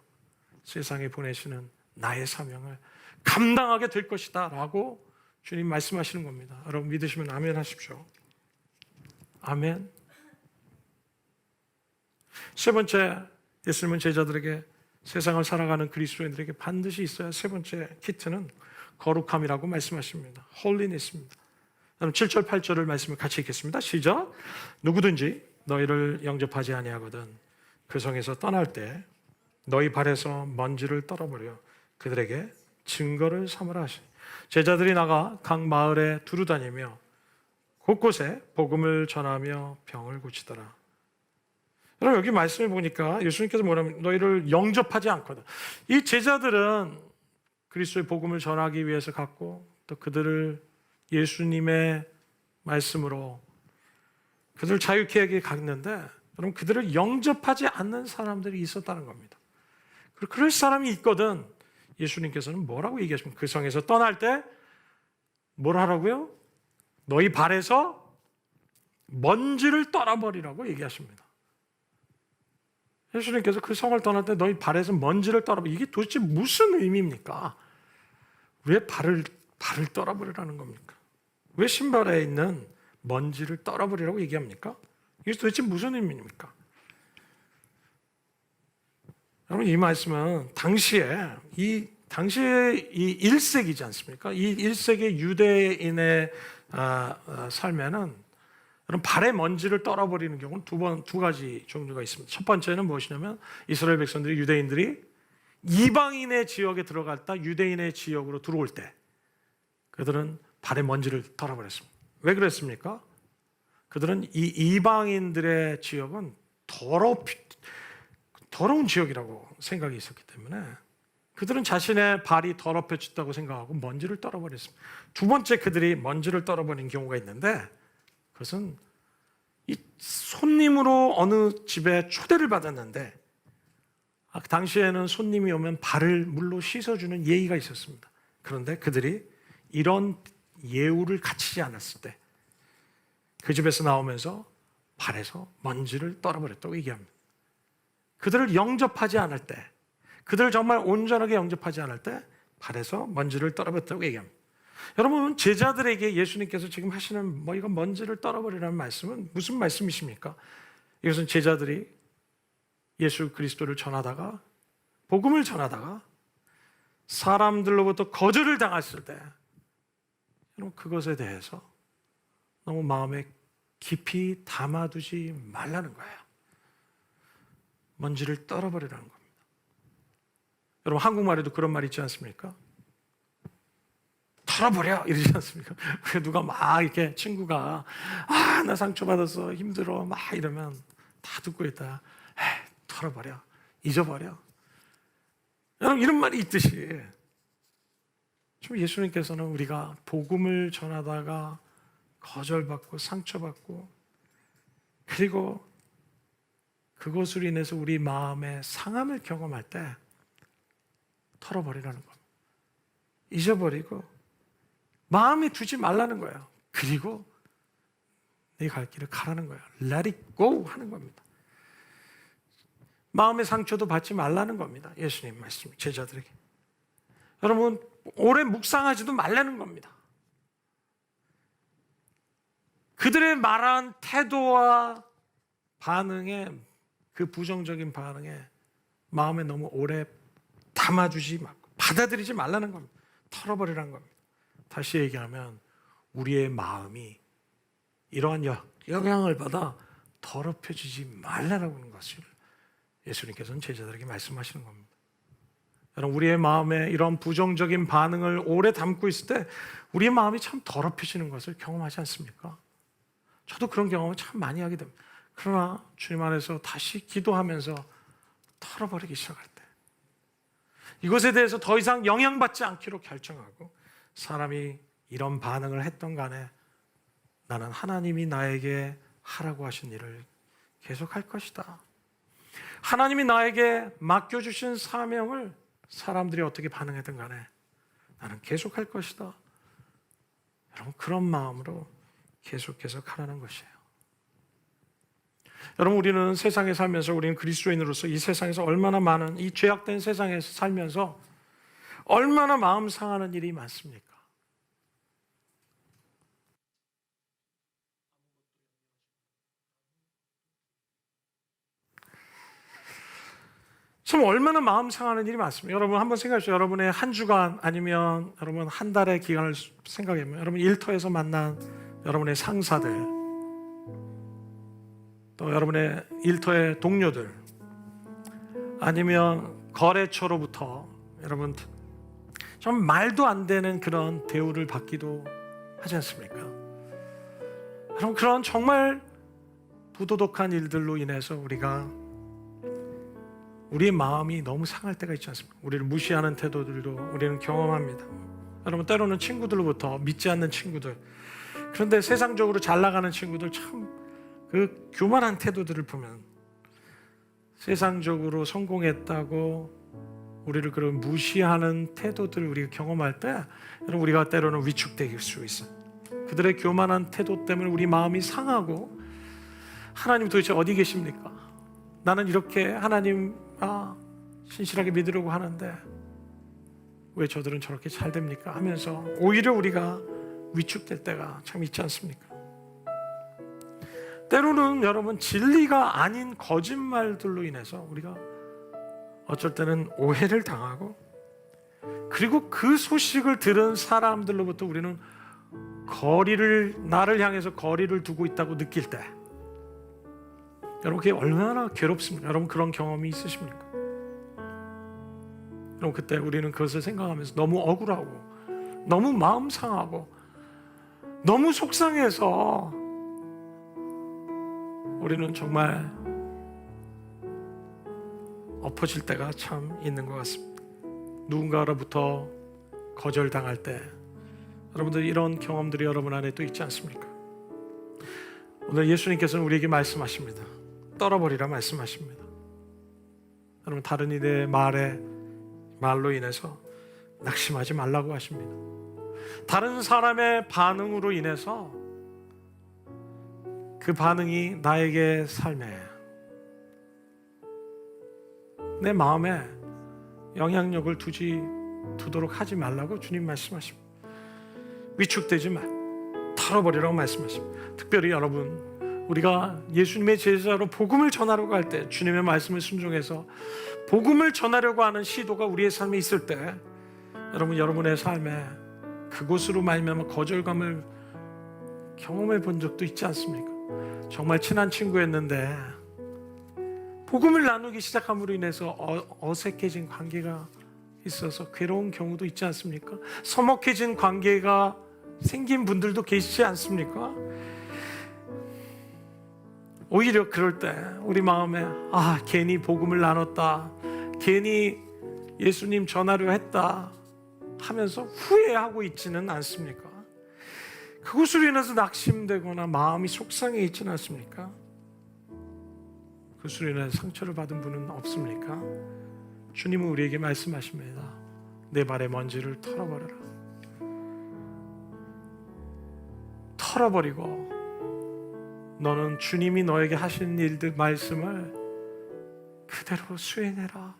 세상에 보내시는 나의 사명을 감당하게 될 것이다 라고 주님 말씀하시는 겁니다. 여러분 믿으시면 아멘 하십시오. 아멘. 세 번째, 예수님은 제자들에게 세상을 살아가는 그리스도인들에게 반드시 있어야 세 번째 키트는 거룩함이라고 말씀하십니다. 홀리니스입니다. 7절 8절을 말씀을 같이 읽겠습니다. 시작. 누구든지 너희를 영접하지 아니하거든 그 성에서 떠날 때 너희 발에서 먼지를 떨어버려 그들에게 증거를 삼으라 하시니 제자들이 나가 각 마을에 두루 다니며 곳곳에 복음을 전하며 병을 고치더라. 여러분 여기 말씀을 보니까 예수님께서 뭐냐면 너희를 영접하지 않거든. 이 제자들은 그리스도의 복음을 전하기 위해서 갔고 또 그들을 예수님의 말씀으로 그들을 자유케 하게 갔는데 여러분 그들을 영접하지 않는 사람들이 있었다는 겁니다. 그리고 그럴 사람이 있거든. 예수님께서는 뭐라고 얘기하십니까? 그 성에서 떠날 때 뭘 하라고요? 너희 발에서 먼지를 떨어버리라고 얘기하십니다. 예수님께서 그 성을 떠날 때 너희 발에서 먼지를 떨어버려. 이게 도대체 무슨 의미입니까? 왜 발을 떨어버리라는 겁니까? 왜 신발에 있는 먼지를 떨어버리라고 얘기합니까? 이게 도대체 무슨 의미입니까? 여러분 이 말씀은 당시에 이 1세기지 않습니까? 이 1세기 유대인의 삶에는 여러분 발에 먼지를 떨어버리는 경우는 두 가지 종류가 있습니다. 첫 번째는 무엇이냐면 이스라엘 백성들이 유대인들이 이방인의 지역에 들어갔다 유대인의 지역으로 들어올 때 그들은 발에 먼지를 떨어버렸습니다. 왜 그랬습니까? 그들은 이 이방인들의 지역은 더러운 지역이라고 생각이 있었기 때문에 그들은 자신의 발이 더럽혀졌다고 생각하고 먼지를 떨어버렸습니다. 두 번째 그들이 먼지를 떨어버린 경우가 있는데 그것은 이 손님으로 어느 집에 초대를 받았는데 당시에는 손님이 오면 발을 물로 씻어주는 예의가 있었습니다. 그런데 그들이 이런 예우를 갖추지 않았을 때 그 집에서 나오면서 발에서 먼지를 떨어버렸다고 얘기합니다. 그들을 영접하지 않을 때, 그들을 정말 온전하게 영접하지 않을 때 발에서 먼지를 떨어버렸다고 얘기합니다. 여러분, 제자들에게 예수님께서 지금 하시는 이건 먼지를 떨어버리라는 말씀은 무슨 말씀이십니까? 이것은 제자들이 예수 그리스도를 전하다가, 복음을 전하다가 사람들로부터 거절을 당했을 때 여러분, 그것에 대해서 너무 마음에 깊이 담아두지 말라는 거예요. 먼지를 떨어버리라는 겁니다. 여러분, 한국말에도 그런 말 있지 않습니까? 털어버려 이러지 않습니까? 누가 막 이렇게 친구가 나 상처받아서 힘들어 막 이러면 다 듣고 있다. 털어버려, 잊어버려. 여러분, 이런 말이 있듯이 좀 예수님께서는 우리가 복음을 전하다가 거절받고 상처받고 그리고 그것으로 인해서 우리 마음의 상함을 경험할 때 털어버리라는 겁니다. 잊어버리고 마음에 두지 말라는 거예요. 그리고 네 갈 길을 가라는 거예요. Let it go 하는 겁니다. 마음의 상처도 받지 말라는 겁니다. 예수님 말씀 제자들에게. 여러분, 오래 묵상하지도 말라는 겁니다. 그들의 말한 태도와 반응에, 그 부정적인 반응에 마음에 너무 오래 담아주지 말고 받아들이지 말라는 겁니다. 털어버리라는 겁니다. 다시 얘기하면 우리의 마음이 이러한 영향을 받아 더럽혀지지 말라라고 하는 것을 예수님께서는 제자들에게 말씀하시는 겁니다. 여러분, 우리의 마음에 이런 부정적인 반응을 오래 담고 있을 때 우리의 마음이 참 더럽혀지는 것을 경험하지 않습니까? 저도 그런 경험을 참 많이 하게 됩니다. 그러나 주님 안에서 다시 기도하면서 털어버리기 시작할 때 이것에 대해서 더 이상 영향받지 않기로 결정하고 사람이 이런 반응을 했던 간에 나는 하나님이 나에게 하라고 하신 일을 계속할 것이다. 하나님이 나에게 맡겨주신 사명을 사람들이 어떻게 반응했든 간에 나는 계속할 것이다. 여러분, 그런 마음으로 계속해서 가라는 것이에요. 여러분, 우리는 세상에 살면서 우리는 그리스도인으로서 이 세상에서 얼마나 많은 이 죄악된 세상에서 살면서 얼마나 마음 상하는 일이 많습니까? 참 얼마나 마음 상하는 일이 많습니다. 여러분 한번 생각해 보세요. 여러분의 한 주간 아니면 여러분 한 달의 기간을 생각해 보면 여러분 일터에서 만난 여러분의 상사들, 또 여러분의 일터의 동료들, 아니면 거래처로부터 여러분 좀 말도 안 되는 그런 대우를 받기도 하지 않습니까? 여러분, 그런 정말 부도덕한 일들로 인해서 우리의 마음이 너무 상할 때가 있지 않습니까? 우리를 무시하는 태도들도 우리는 경험합니다. 여러분, 때로는 친구들로부터, 믿지 않는 친구들, 그런데 세상적으로 잘 나가는 친구들, 참 그 교만한 태도들을 보면 세상적으로 성공했다고 우리를 그런 무시하는 태도들을 우리가 경험할 때 여러분, 우리가 때로는 위축될 수 있어요. 그들의 교만한 태도 때문에 우리 마음이 상하고 하나님 도대체 어디 계십니까? 나는 이렇게 하나님 신실하게 믿으려고 하는데 왜 저들은 저렇게 잘 됩니까? 하면서 오히려 우리가 위축될 때가 참 있지 않습니까? 때로는 여러분, 진리가 아닌 거짓말들로 인해서 우리가 어쩔 때는 오해를 당하고, 그리고 그 소식을 들은 사람들로부터 우리는 나를 향해서 거리를 두고 있다고 느낄 때 여러분, 그게 얼마나 괴롭습니까? 여러분, 그런 경험이 있으십니까? 여러분, 그때 우리는 그것을 생각하면서 너무 억울하고 너무 마음 상하고 너무 속상해서 우리는 정말 엎어질 때가 참 있는 것 같습니다. 누군가로부터 거절당할 때 여러분들 이런 경험들이 여러분 안에 또 있지 않습니까? 오늘 예수님께서는 우리에게 말씀하십니다. 떨어버리라 말씀하십니다. 여러분, 다른 이들의 말로 인해서 낙심하지 말라고 하십니다. 다른 사람의 반응으로 인해서 그 반응이 나에게 삶에, 내 마음에 영향력을 두지 두도록 하지 말라고 주님 말씀하십니다. 위축되지 마, 털어버리라고 말씀하십니다. 특별히 여러분, 우리가 예수님의 제자로 복음을 전하려고 할 때, 주님의 말씀을 순종해서 복음을 전하려고 하는 시도가 우리의 삶에 있을 때, 여러분, 여러분의 삶에 그곳으로 말미암아 거절감을 경험해 본 적도 있지 않습니까? 정말 친한 친구였는데 복음을 나누기 시작함으로 인해서 어색해진 관계가 있어서 괴로운 경우도 있지 않습니까? 서먹해진 관계가 생긴 분들도 계시지 않습니까? 오히려 그럴 때 우리 마음에 괜히 복음을 나눴다, 괜히 예수님 전하려 했다 하면서 후회하고 있지는 않습니까? 그것으로 인해서 낙심되거나 마음이 속상해 있지는 않습니까? 그것으로 인해서 상처를 받은 분은 없습니까? 주님은 우리에게 말씀하십니다. 내 발의 먼지를 털어버려라. 털어버리고 너는 주님이 너에게 하신 일들 말씀을 그대로 수행해라.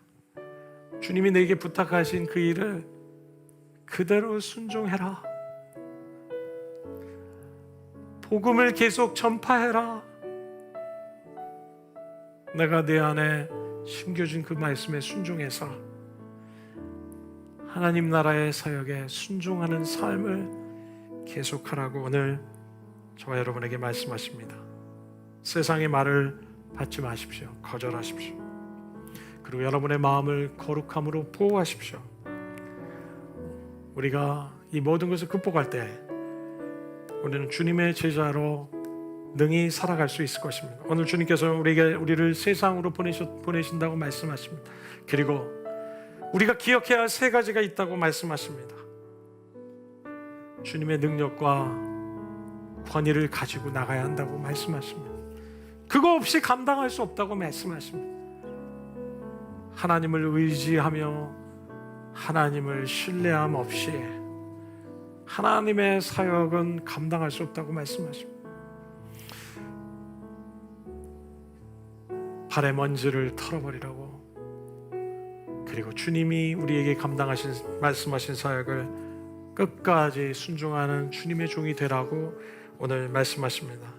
주님이 내게 부탁하신 그 일을 그대로 순종해라. 복음을 계속 전파해라. 내가 내 안에 심겨준 그 말씀에 순종해서 하나님 나라의 사역에 순종하는 삶을 계속하라고 오늘 저와 여러분에게 말씀하십니다. 세상의 말을 받지 마십시오. 거절하십시오. 그리고 여러분의 마음을 거룩함으로 보호하십시오. 우리가 이 모든 것을 극복할 때 우리는 주님의 제자로 능히 살아갈 수 있을 것입니다. 오늘 주님께서 우리를 세상으로 보내신다고 말씀하십니다. 그리고 우리가 기억해야 할 3가지가 있다고 말씀하십니다. 주님의 능력과 권위를 가지고 나가야 한다고 말씀하십니다. 그거 없이 감당할 수 없다고 말씀하십니다. 하나님을 의지하며 하나님을 신뢰함 없이 하나님의 사역은 감당할 수 없다고 말씀하십니다. 발의 먼지를 털어버리라고, 그리고 주님이 우리에게 말씀하신 사역을 끝까지 순종하는 주님의 종이 되라고 오늘 말씀하십니다.